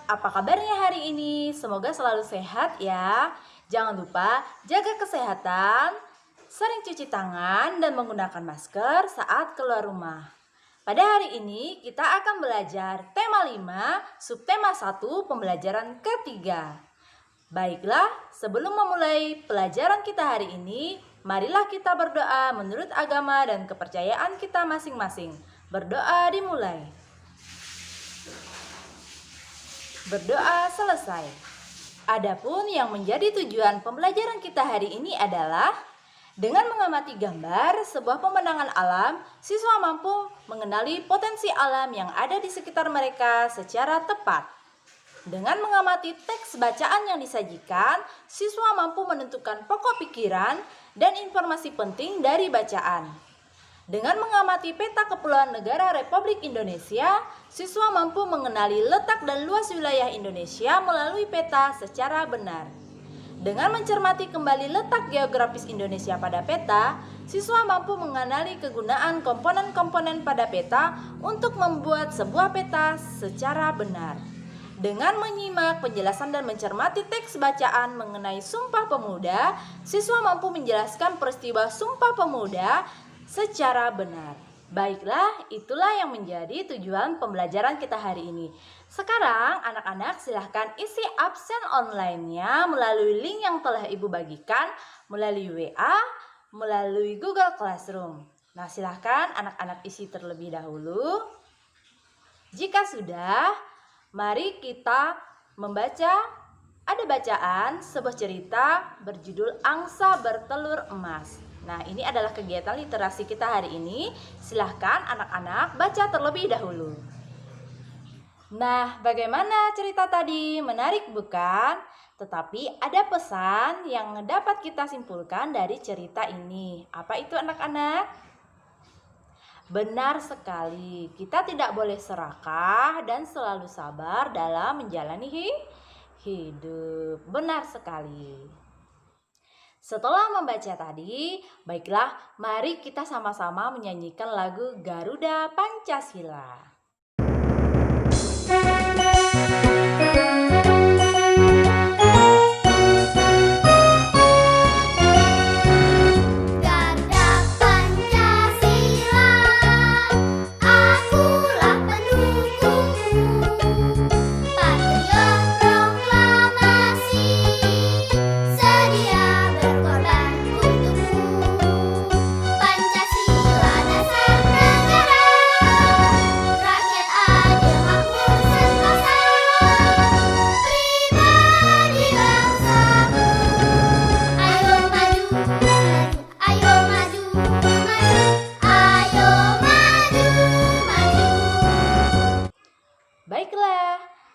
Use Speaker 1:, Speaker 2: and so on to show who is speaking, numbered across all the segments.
Speaker 1: apa kabarnya hari ini? Semoga selalu sehat ya. Jangan lupa jaga kesehatan, sering cuci tangan dan menggunakan masker saat keluar rumah. Pada hari ini kita akan belajar tema 5, subtema 1, pembelajaran ketiga. Baiklah, sebelum memulai pelajaran kita hari ini, marilah kita berdoa menurut agama dan kepercayaan kita masing-masing. Berdoa dimulai. Berdoa selesai. Adapun yang menjadi tujuan pembelajaran kita hari ini adalah dengan mengamati gambar sebuah pemandangan alam, siswa mampu mengenali potensi alam yang ada di sekitar mereka secara tepat. Dengan mengamati teks bacaan yang disajikan, siswa mampu menentukan pokok pikiran dan informasi penting dari bacaan. Dengan mengamati peta kepulauan negara Republik Indonesia, siswa mampu mengenali letak dan luas wilayah Indonesia melalui peta secara benar. Dengan mencermati kembali letak geografis Indonesia pada peta, siswa mampu mengenali kegunaan komponen-komponen pada peta untuk membuat sebuah peta secara benar. Dengan menyimak penjelasan dan mencermati teks bacaan mengenai Sumpah Pemuda, siswa mampu menjelaskan peristiwa Sumpah Pemuda secara benar. Baiklah, itulah yang menjadi tujuan pembelajaran kita hari ini. Sekarang anak-anak silahkan isi absen online-nya melalui link yang telah Ibu bagikan melalui WA, melalui Google Classroom. Nah, silahkan anak-anak isi terlebih dahulu. Jika sudah, mari kita membaca. Ada bacaan sebuah cerita berjudul Angsa Bertelur Emas. Nah, ini adalah kegiatan literasi kita hari ini. Silahkan anak-anak baca terlebih dahulu. Nah, bagaimana cerita tadi? Menarik bukan? Tetapi ada pesan yang dapat kita simpulkan dari cerita ini. Apa itu anak-anak? Benar sekali, kita tidak boleh serakah dan selalu sabar dalam menjalani hidup. Benar sekali. Setelah membaca tadi, baiklah mari kita sama-sama menyanyikan lagu Garuda Pancasila.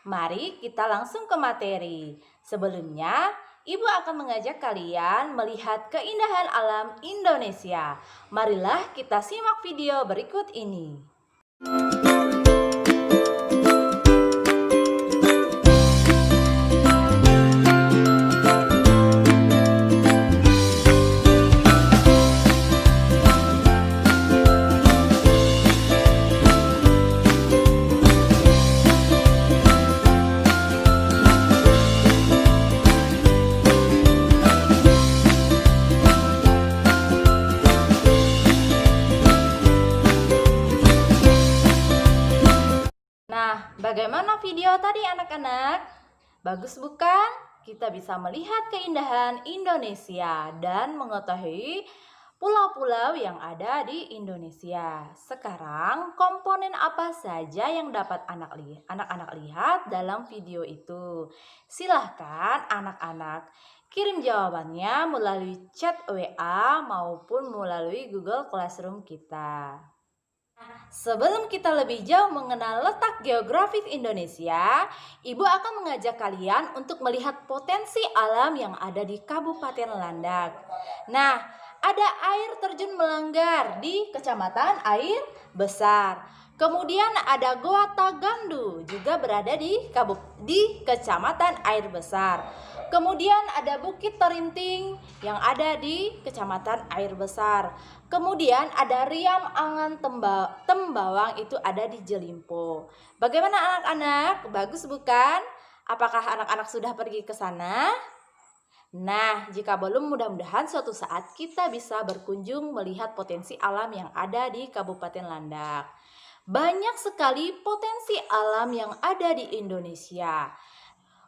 Speaker 1: Mari kita langsung ke materi. Sebelumnya, Ibu akan mengajak kalian melihat keindahan alam Indonesia. Marilah kita simak video berikut ini. Bagaimana video tadi anak-anak? Bagus bukan? Kita bisa melihat keindahan Indonesia dan mengetahui pulau-pulau yang ada di Indonesia. Sekarang komponen apa saja yang dapat anak-anak lihat dalam video itu? Silahkan anak-anak kirim jawabannya melalui chat WA maupun melalui Google Classroom kita. Sebelum kita lebih jauh mengenal letak geografis Indonesia, Ibu akan mengajak kalian untuk melihat potensi alam yang ada di Kabupaten Landak. Nah, ada air terjun Melanggar di Kecamatan Air Besar. Kemudian ada Goa Tagandu juga berada di Kecamatan Air Besar. Kemudian ada Bukit Terinting yang ada di Kecamatan Air Besar. Kemudian ada Riam Angan Tembawang, itu ada di Jelimpo. Bagaimana anak-anak? Bagus bukan? Apakah anak-anak sudah pergi ke sana? Nah, jika belum, mudah-mudahan suatu saat kita bisa berkunjung melihat potensi alam yang ada di Kabupaten Landak. Banyak sekali potensi alam yang ada di Indonesia.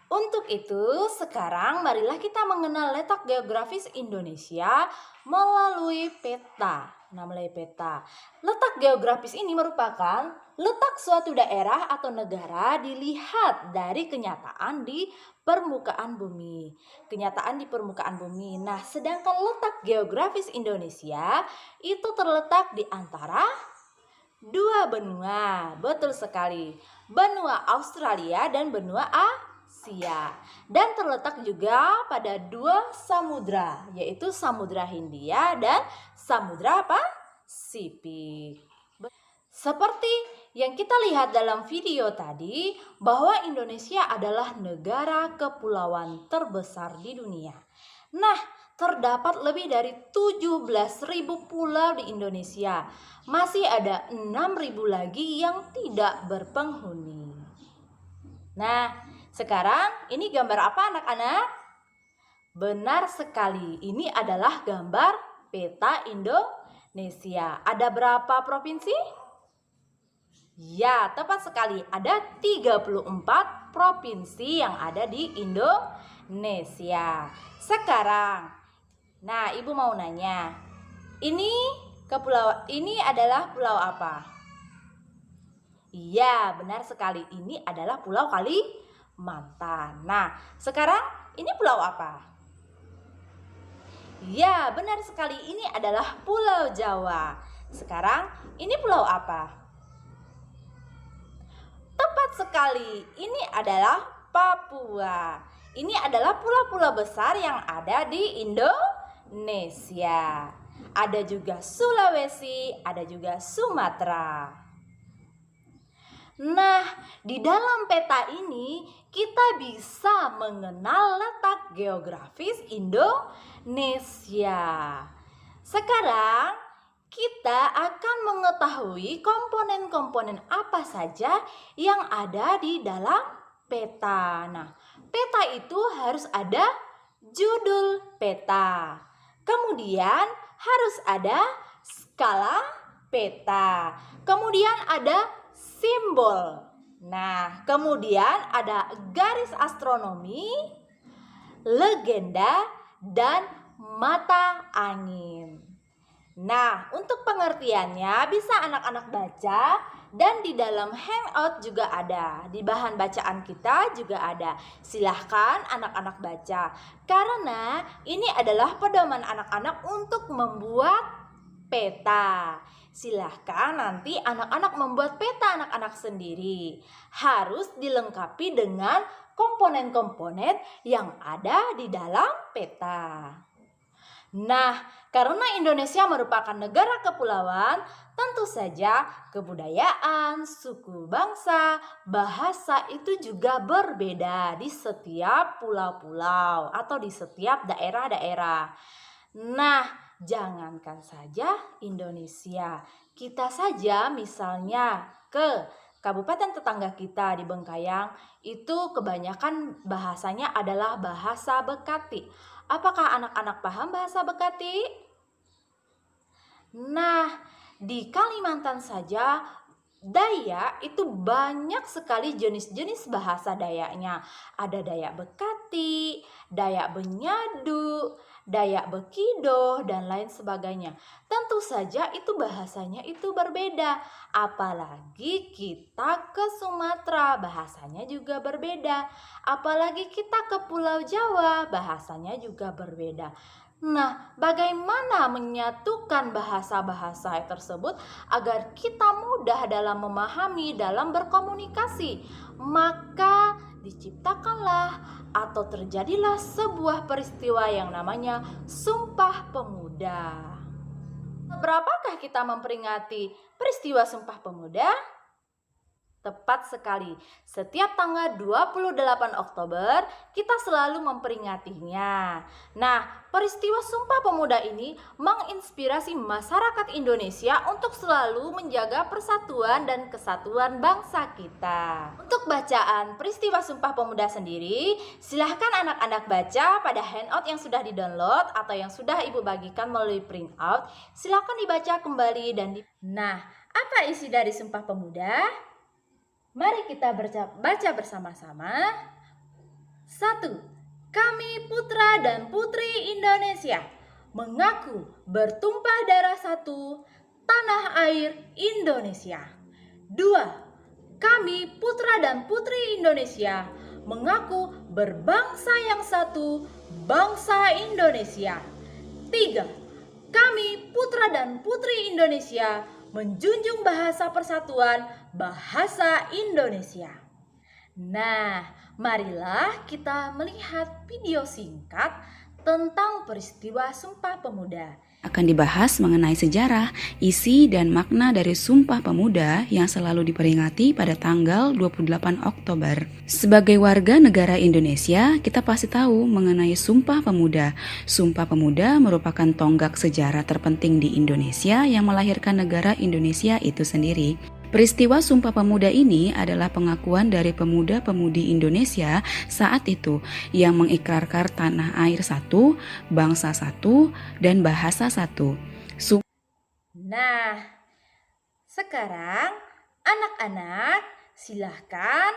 Speaker 1: Untuk itu, sekarang marilah kita mengenal letak geografis Indonesia melalui peta. Letak geografis ini merupakan letak suatu daerah atau negara dilihat dari kenyataan di permukaan bumi. Nah, sedangkan letak geografis Indonesia itu terletak di antara dua benua. Betul sekali. Benua Australia dan benua Asia. Dan terletak juga pada dua samudra, yaitu Samudra Hindia dan Samudra Pasifik. Seperti yang kita lihat dalam video tadi, bahwa Indonesia adalah negara kepulauan terbesar di dunia. Nah, terdapat lebih dari 17.000 pulau di Indonesia. Masih ada 6.000 lagi yang tidak berpenghuni. Nah, sekarang ini gambar apa anak-anak? Benar sekali, ini adalah gambar peta Indonesia. Ada berapa provinsi? Ya, tepat sekali. Ada 34 provinsi yang ada di Indonesia. Sekarang, nah, Ibu mau nanya, ini adalah pulau apa? Iya, benar sekali. Ini adalah Pulau Kalimantan. Nah, sekarang ini pulau apa? Ya, benar sekali. Ini adalah Pulau Jawa. Sekarang, ini pulau apa? Tepat sekali, ini adalah Papua. Ini adalah pulau-pulau besar yang ada di Indonesia. Ada juga Sulawesi, ada juga Sumatera. Nah, di dalam peta ini kita bisa mengenal letak geografis Indonesia. Sekarang kita akan mengetahui komponen-komponen apa saja yang ada di dalam peta. Nah, peta itu harus ada judul peta. Kemudian harus ada skala peta. Kemudian ada simbol. Nah, kemudian ada garis astronomi, legenda, dan mata angin. Nah, untuk pengertiannya bisa anak-anak baca, dan di dalam hangout juga ada. Di bahan bacaan kita juga ada. Silahkan anak-anak baca. Karena ini adalah pedoman anak-anak untuk membuat peta. Silahkan nanti anak-anak membuat peta anak-anak sendiri. Harus dilengkapi dengan komponen-komponen yang ada di dalam peta. Nah, karena Indonesia merupakan negara kepulauan, tentu saja kebudayaan, suku bangsa, bahasa itu juga berbeda di setiap pulau-pulau atau di setiap daerah-daerah. Nah, jangankan saja Indonesia, kita saja misalnya ke kabupaten tetangga kita di Bengkayang, itu kebanyakan bahasanya adalah bahasa Bekati. Apakah anak-anak paham bahasa Bekati? Nah, di Kalimantan saja Dayak itu banyak sekali jenis-jenis bahasa Dayaknya. Ada Dayak Bekati, Dayak Benyadu, Dayak Bekido, dan lain sebagainya. Tentu saja itu bahasanya itu berbeda. Apalagi kita ke Sumatera, bahasanya juga berbeda. Apalagi kita ke Pulau Jawa, bahasanya juga berbeda. Nah, bagaimana menyatukan bahasa-bahasa tersebut agar kita mudah dalam memahami, dalam berkomunikasi? Maka diciptakanlah atau terjadilah sebuah peristiwa yang namanya Sumpah Pemuda. Berapakah kita memperingati peristiwa Sumpah Pemuda? Tepat sekali. Setiap tanggal 28 Oktober kita selalu memperingatinya. Nah, peristiwa Sumpah Pemuda ini menginspirasi masyarakat Indonesia untuk selalu menjaga persatuan dan kesatuan bangsa kita. Untuk bacaan peristiwa Sumpah Pemuda sendiri, silahkan anak-anak baca pada handout yang sudah di-download atau yang sudah Ibu bagikan melalui printout. Silahkan dibaca kembali Nah, apa isi dari Sumpah Pemuda? Mari kita baca bersama-sama. 1. Kami putra dan putri Indonesia mengaku bertumpah darah satu tanah air Indonesia. 2. Kami putra dan putri Indonesia mengaku berbangsa yang satu, bangsa Indonesia. 3. Kami putra dan putri Indonesia menjunjung bahasa persatuan, bahasa Indonesia. Nah, marilah kita melihat video singkat tentang peristiwa Sumpah Pemuda.
Speaker 2: Akan dibahas mengenai sejarah, isi dan makna dari Sumpah Pemuda yang selalu diperingati pada tanggal 28 Oktober. Sebagai warga negara Indonesia, kita pasti tahu mengenai Sumpah Pemuda. Sumpah Pemuda merupakan tonggak sejarah terpenting di Indonesia yang melahirkan negara Indonesia itu sendiri. Peristiwa Sumpah Pemuda ini adalah pengakuan dari pemuda-pemudi Indonesia saat itu yang mengikrarkan tanah air satu, bangsa satu, dan bahasa satu.
Speaker 1: Nah, sekarang anak-anak silahkan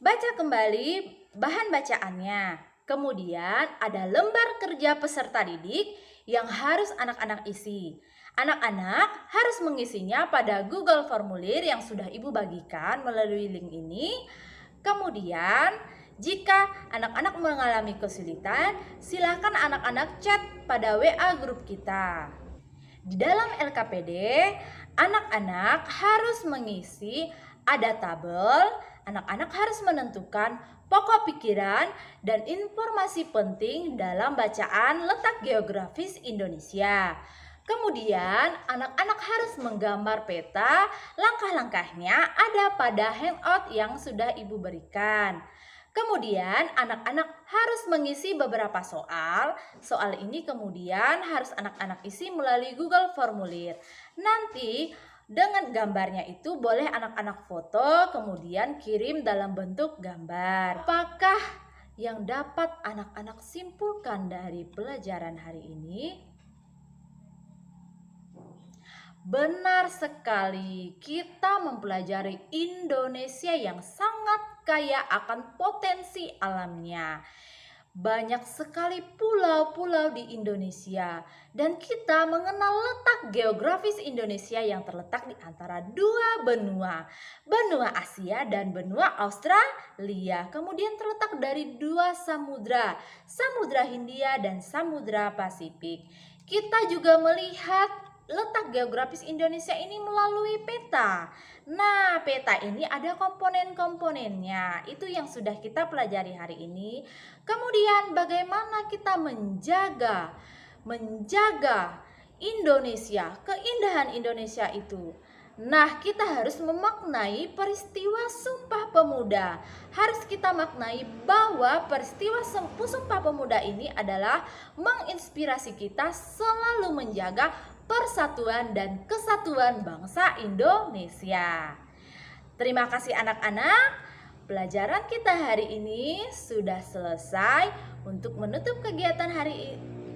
Speaker 1: baca kembali bahan bacaannya. Kemudian ada lembar kerja peserta didik yang harus anak-anak isi. Anak-anak harus mengisinya pada Google Formulir yang sudah Ibu bagikan melalui link ini. Kemudian, jika anak-anak mengalami kesulitan, silakan anak-anak chat pada WA grup kita. Di dalam LKPD, anak-anak harus mengisi ada tabel, anak-anak harus menentukan pokok pikiran dan informasi penting dalam bacaan letak geografis Indonesia. Kemudian anak-anak harus menggambar peta, langkah-langkahnya ada pada handout yang sudah Ibu berikan. Kemudian anak-anak harus mengisi beberapa soal. Soal ini kemudian harus anak-anak isi melalui Google Formulir. Nanti dengan gambarnya itu boleh anak-anak foto kemudian kirim dalam bentuk gambar. Apakah yang dapat anak-anak simpulkan dari pelajaran hari ini? Benar sekali, kita mempelajari Indonesia yang sangat kaya akan potensi alamnya. Banyak sekali pulau-pulau di Indonesia dan kita mengenal letak geografis Indonesia yang terletak di antara dua benua, benua Asia dan benua Australia. Kemudian terletak dari dua samudra, Samudra Hindia dan Samudra Pasifik. Kita juga melihat letak geografis Indonesia ini melalui peta. Nah, peta ini ada komponen-komponennya. Itu yang sudah kita pelajari hari ini. Kemudian bagaimana kita menjaga Indonesia, keindahan Indonesia itu. Nah, kita harus memaknai peristiwa Sumpah Pemuda. Harus kita maknai bahwa peristiwa Sumpah Pemuda ini adalah menginspirasi kita selalu menjaga persatuan dan kesatuan bangsa Indonesia. Terima kasih anak-anak. Pelajaran kita hari ini sudah selesai. Untuk menutup kegiatan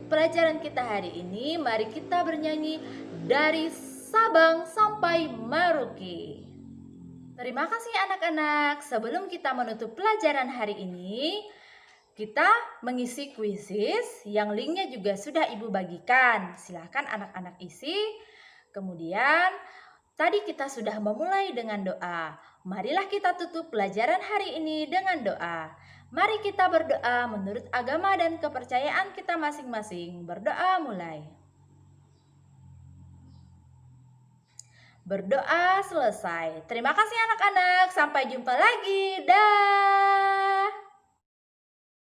Speaker 1: pelajaran kita hari ini, mari kita bernyanyi dari Sabang sampai Merauke. Terima kasih anak-anak. Sebelum kita menutup pelajaran hari ini, kita mengisi kuisis yang linknya juga sudah Ibu bagikan. Silahkan anak-anak isi. Kemudian tadi kita sudah memulai dengan doa. Marilah kita tutup pelajaran hari ini dengan doa. Mari kita berdoa menurut agama dan kepercayaan kita masing-masing. Berdoa mulai. Berdoa selesai. Terima kasih anak-anak. Sampai jumpa lagi. Dah.